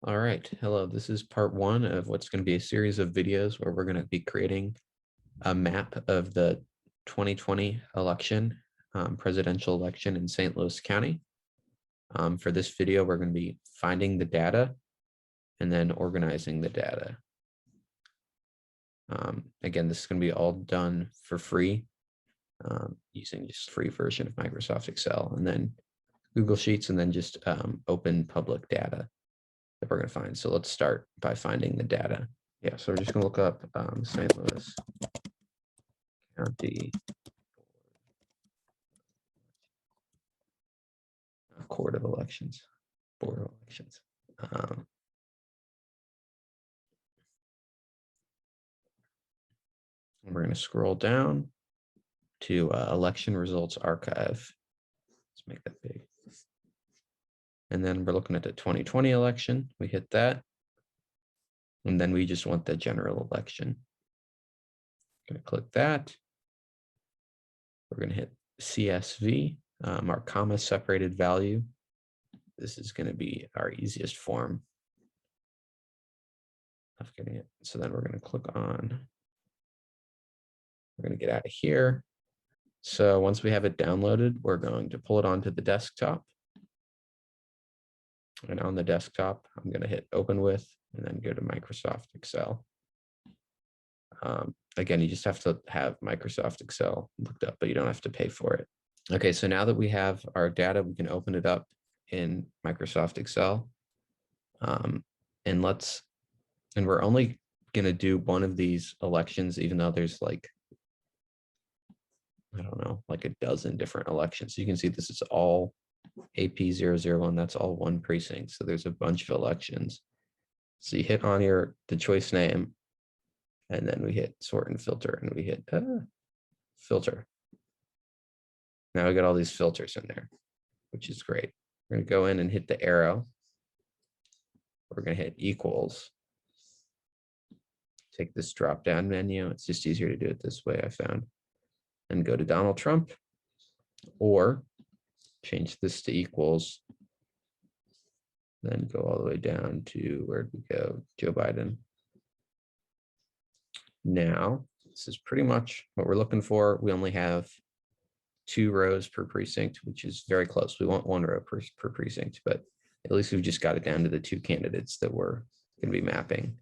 All right, hello. This is part one of what's going to be a series of videos where we're going to be creating a map of the 2020 election, presidential election in St. Louis County. For this video, we're going to be finding the data and then organizing the data. Again, this is going to be all done for free using just free version of Microsoft Excel and then Google Sheets and then just open public data that we're going to find. So let's start by finding the data. Yeah, so we're just going to look up St. Louis County Court of Elections, Board of Elections. We're going to scroll down to Election Results Archive. Let's make that big. And then we're looking at the 2020 election. We hit that. And then we just want the general election. Going to click that. We're going to hit CSV, our comma separated value. This is going to be our easiest form of getting it. So then we're going to click on, we're going to get out of here. So once we have it downloaded, we're going to pull it onto the desktop. And on the desktop, I'm going to hit open with and then go to Microsoft Excel. Again, you just have to have Microsoft Excel looked up, but you don't have to pay for it. Okay, so now that we have our data, we can open it up in Microsoft Excel. And we're only going to do one of these elections, even though there's like, I don't know, like a dozen different elections. So you can see this is all AP001. That's all one precinct. So there's a bunch of elections. So you hit on the choice name, and then we hit sort and filter, and we hit filter. Now we got all these filters in there, which is great. We're going to go in and hit the arrow. We're going to hit equals. Take this drop down menu. It's just easier to do it this way, I found. And go to Donald Trump, or change this to equals. Then go all the way down to, where'd we go? Joe Biden. Now, this is pretty much what we're looking for. We only have 2 rows per precinct, which is very close. We want 1 row per precinct, but at least we've just got it down to the 2 candidates that we're going to be mapping.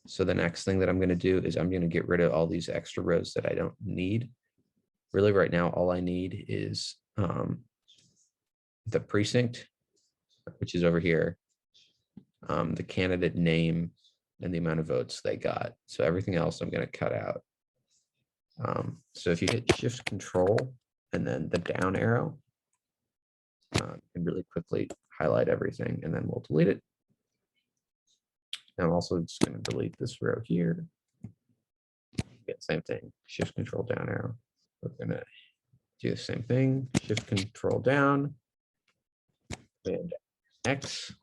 So the next thing that I'm going to do is I'm going to get rid of all these extra rows that I don't need. Really, right now, all I need is the precinct, which is over here, the candidate name, and the amount of votes they got. So everything else I'm going to cut out. So if you hit Shift Control and then the down arrow, and really quickly highlight everything, and then we'll delete it. And I'm also just going to delete this row here. Get same thing, Shift Control down arrow. We're going to do the same thing, Shift Control down, Command X,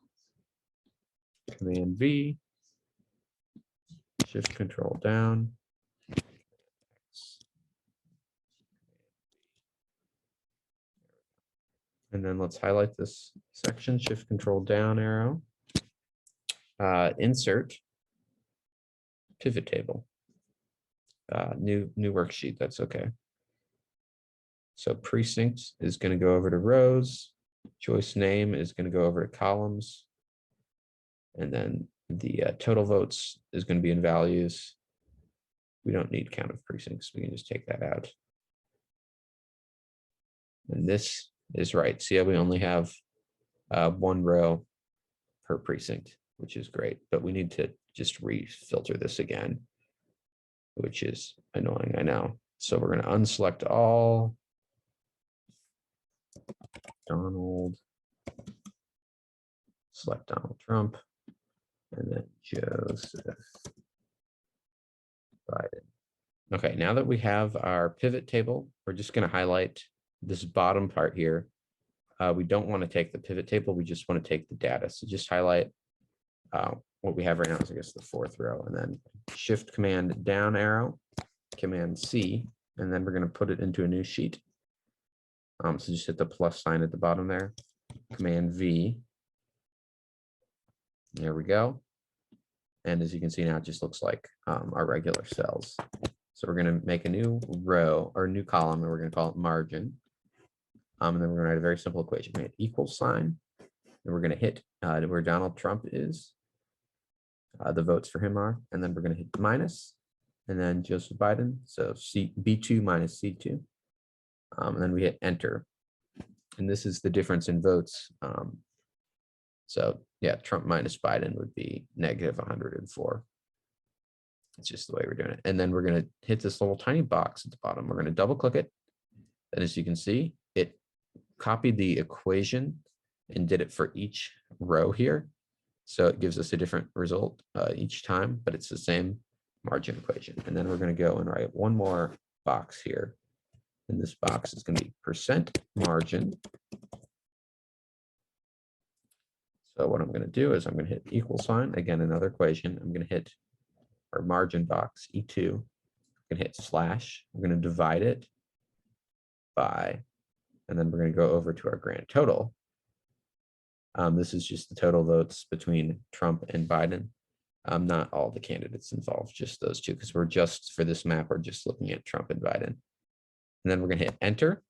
Command V, Shift Control down. And then let's highlight this section, Shift Control down arrow, insert pivot table, new worksheet. That's okay. So precinct is going to go over to rows. Choice name is going to go over to columns. And then the total votes is going to be in values. We don't need count of precincts. We can just take that out. And this is right. See how we only have 1 row per precinct, which is great. But we need to just refilter this again, which is annoying, I know. So we're going to unselect all. Donald, select Donald Trump, and then Joseph Biden. Okay, now that we have our pivot table, we're just going to highlight this bottom part here. We don't want to take the pivot table, we just want to take the data. So just highlight what we have right now is, I guess, the 4th row, and then Shift Command down arrow, Command C, and then we're going to put it into a new sheet. So just hit the plus sign at the bottom there, Command V, There we go. And as you can see now, it just looks like our regular cells. So we're going to make a new row or new column, and we're going to call it margin. And then we're going to write a very simple equation. We hit equal sign, and we're going to hit where Donald Trump is. The votes for him are, and then we're going to hit minus, and then Joseph Biden. So B2 minus C2. And then we hit enter. And this is the difference in votes. So yeah, Trump minus Biden would be negative 104. It's just the way we're doing it. And then we're going to hit this little tiny box at the bottom. We're going to double click it. And as you can see, it copied the equation and did it for each row here. So it gives us a different result each time, but it's the same margin equation. And then we're going to go and write one more box here. And this box is going to be percent margin. So what I'm going to do is I'm going to hit equal sign, again, another equation. I'm going to hit our margin box, E2. I'm going to hit slash. I'm going to divide it by, and then we're going to go over to our grand total. This is just the total votes between Trump and Biden. Not all the candidates involved, just those two, because we're just, for this map, we're just looking at Trump and Biden. And then we're going to hit enter.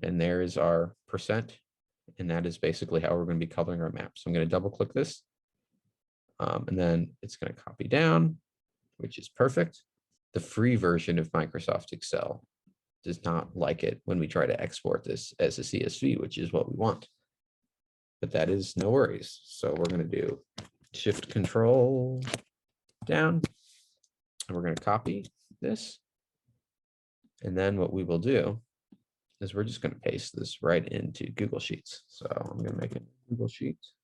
And there is our percent. And that is basically how we're going to be coloring our map. So I'm going to double click this. And then it's going to copy down, which is perfect. The free version of Microsoft Excel does not like it when we try to export this as a CSV, which is what we want. But that is no worries. So we're going to do Shift Control down, and we're going to copy this. And then what we will do is we're just going to paste this right into Google Sheets. So I'm going to make it Google Sheets.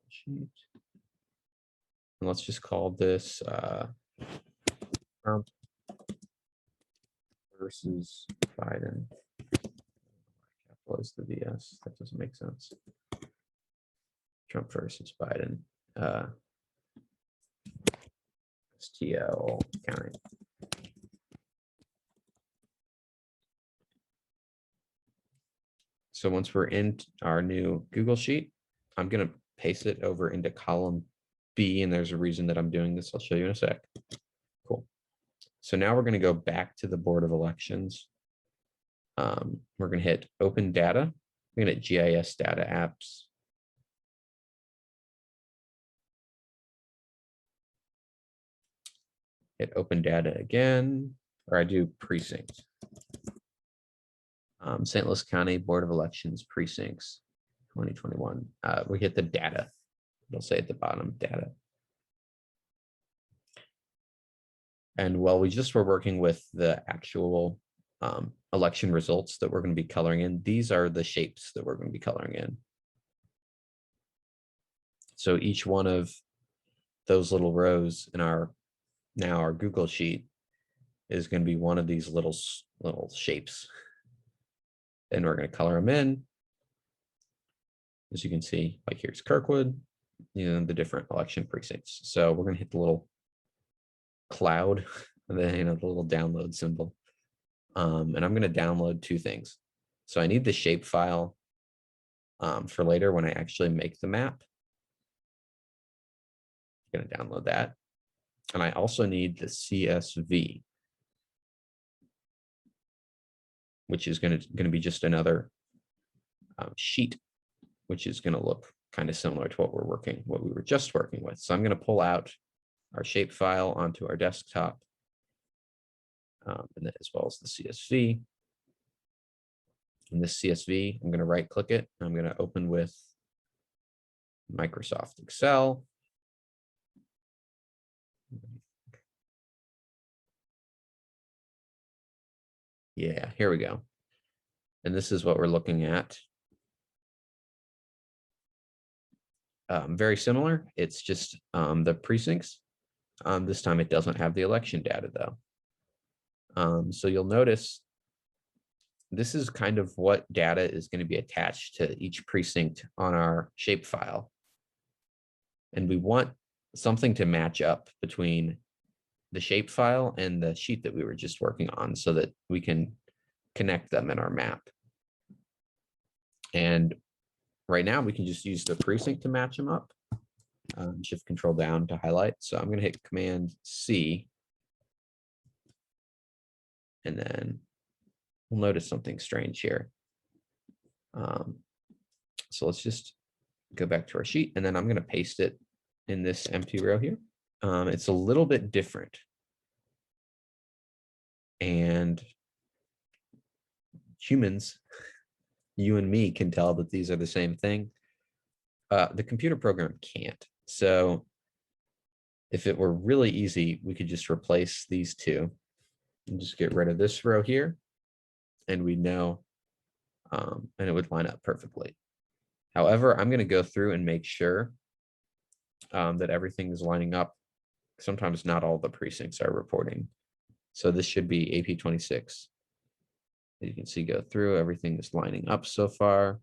Sheet. And let's just call this Trump versus Biden. Capitalize the VS. That doesn't make sense. Trump versus Biden. STL counting. So once we're in our new Google Sheet, I'm going to paste it over into column B, and there's a reason that I'm doing this. I'll show you in a sec. Cool. So now we're going to go back to the Board of Elections. We're going to hit Open Data. We're going to hit GIS Data Apps. Hit Open Data again, or I do Precinct. St. Louis County Board of Elections Precincts 2021. We hit the data. It'll say at the bottom, data. And while we just were working with the actual election results that we're going to be coloring in, these are the shapes that we're going to be coloring in. So each one of those little rows in our Google Sheet is going to be one of these little shapes. And we're going to color them in. As you can see, like here's Kirkwood, the different election precincts. So we're going to hit the little cloud, and then the little download symbol. And I'm going to download two things. So I need the shape file for later when I actually make the map. I'm going to download that. And I also need the CSV, which is going to be just another sheet, which is going to look kind of similar to what we were just working with. So I'm going to pull out our shape file onto our desktop, and then as well as the CSV. In this CSV, I'm going to right click it. I'm going to open with Microsoft Excel. Yeah, here we go. And this is what we're looking at. Very similar. It's just the precincts. This time it doesn't have the election data though. So you'll notice this is kind of what data is going to be attached to each precinct on our shapefile. And we want something to match up between the shape file and the sheet that we were just working on so that we can connect them in our map. And right now we can just use the precinct to match them up. Shift Control down to highlight. So I'm going to hit Command C. And then we'll notice something strange here. So let's just go back to our sheet, and then I'm going to paste it in this empty row here. It's a little bit different. And humans, you and me, can tell that these are the same thing. The computer program can't. So if it were really easy, we could just replace these two and just get rid of this row here, and we know, and it would line up perfectly. However, I'm going to go through and make sure that everything is lining up. Sometimes not all the precincts are reporting. So this should be AP 26. You can see, go through, everything is lining up so far.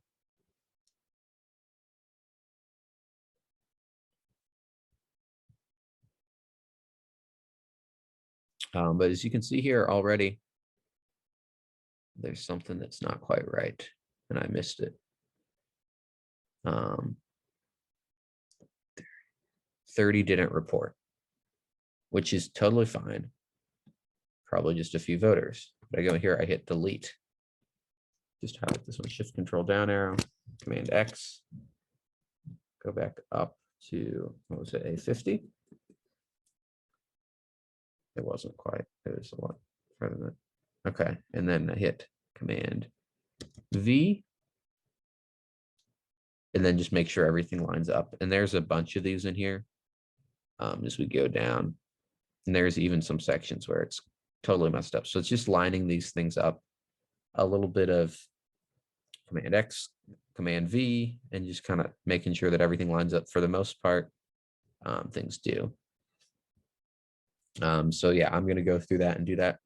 But as you can see here already, there's something that's not quite right, and I missed it. 30 didn't report, which is totally fine. Probably just a few voters. But I go here, I hit delete. Just highlight this one, Shift Control down arrow, Command X. Go back up to, what was it, A50? It wasn't quite, it was a lot further than that. Okay, and then I hit Command V. And then just make sure everything lines up. And there's a bunch of these in here as we go down. And there's even some sections where it's totally messed up. So it's just lining these things up. A little bit of Command X, Command V, and just kind of making sure that everything lines up. For the most part, things do. So yeah, I'm going to go through that and do that.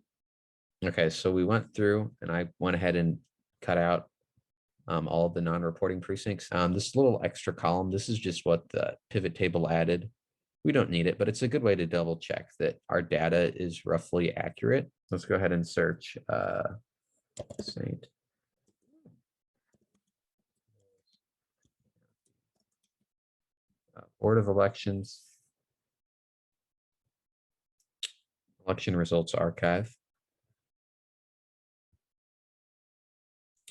Okay, so we went through and I went ahead and cut out all of the non-reporting precincts. This little extra column, this is just what the pivot table added. We don't need it, but it's a good way to double check that our data is roughly accurate. Let's go ahead and search Saint. Board of Elections. Election results archive.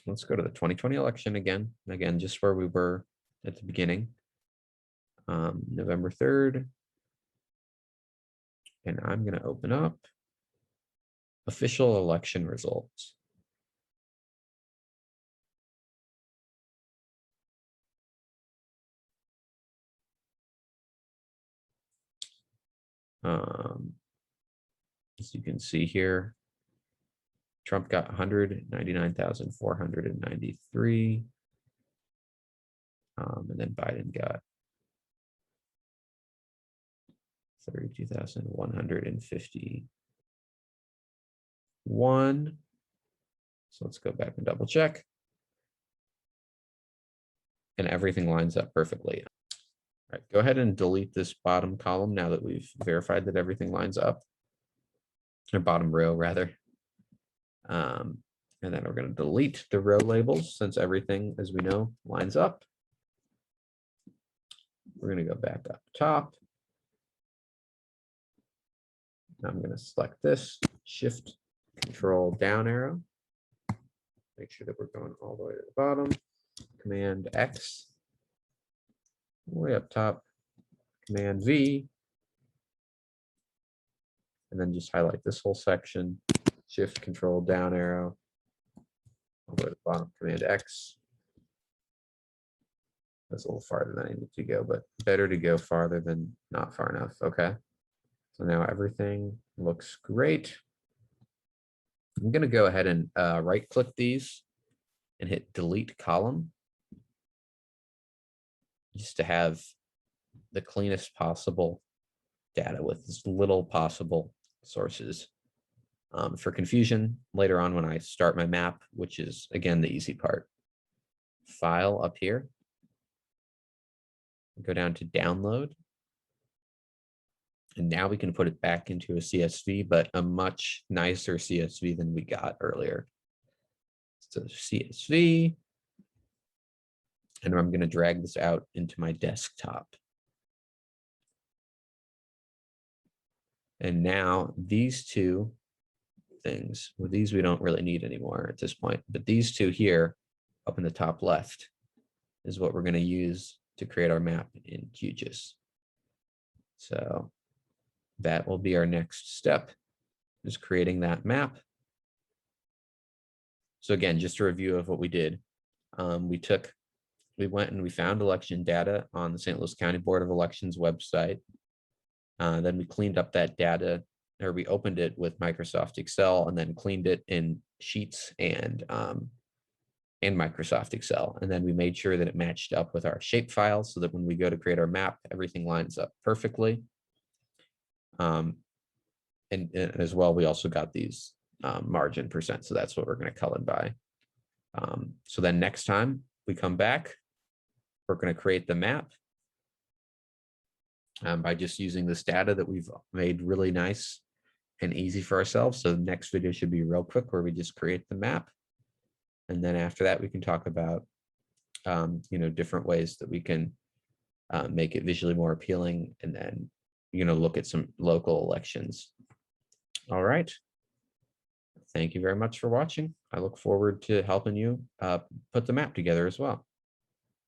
Let's go to the 2020 election again. Again, just where we were at the beginning. November 3rd. And I'm going to open up official election results. As you can see here, Trump got 199,493. And then Biden got 32,151. So let's go back and double check. And everything lines up perfectly. All right, go ahead and delete this bottom column now that we've verified that everything lines up. Or bottom row, rather. And then we're going to delete the row labels since everything, as we know, lines up. We're going to go back up top. I'm going to select this, Shift Control down arrow. Make sure that we're going all the way to the bottom. Command X. Way up top. Command V. And then just highlight this whole section. Shift Control down arrow. All the way to the bottom. Command X. That's a little farther than I need to go, but better to go farther than not far enough. Okay. So now everything looks great. I'm going to go ahead and right click these and hit delete column just to have the cleanest possible data with as little possible sources. For confusion later on when I start my map, which is again the easy part. File up here. Go down to download. And now we can put it back into a CSV, but a much nicer CSV than we got earlier. So CSV, and I'm going to drag this out into my desktop. And now these two things, well, these we don't really need anymore at this point, but these two here up in the top left is what we're going to use to create our map in QGIS. So that will be our next step, is creating that map. So again, just a review of what we did. We went and we found election data on the St. Louis County Board of Elections website. Then we cleaned up that data, or we opened it with Microsoft Excel and then cleaned it in Sheets and Microsoft Excel. And then we made sure that it matched up with our shape file so that when we go to create our map, everything lines up perfectly. And as well, we also got these margin percent. So that's what we're going to color by. So then next time we come back, we're going to create the map by just using this data that we've made really nice and easy for ourselves. So the next video should be real quick, where we just create the map. And then after that, we can talk about different ways that we can make it visually more appealing, and then look at some local elections. All right. Thank you very much for watching. I look forward to helping you put the map together as well.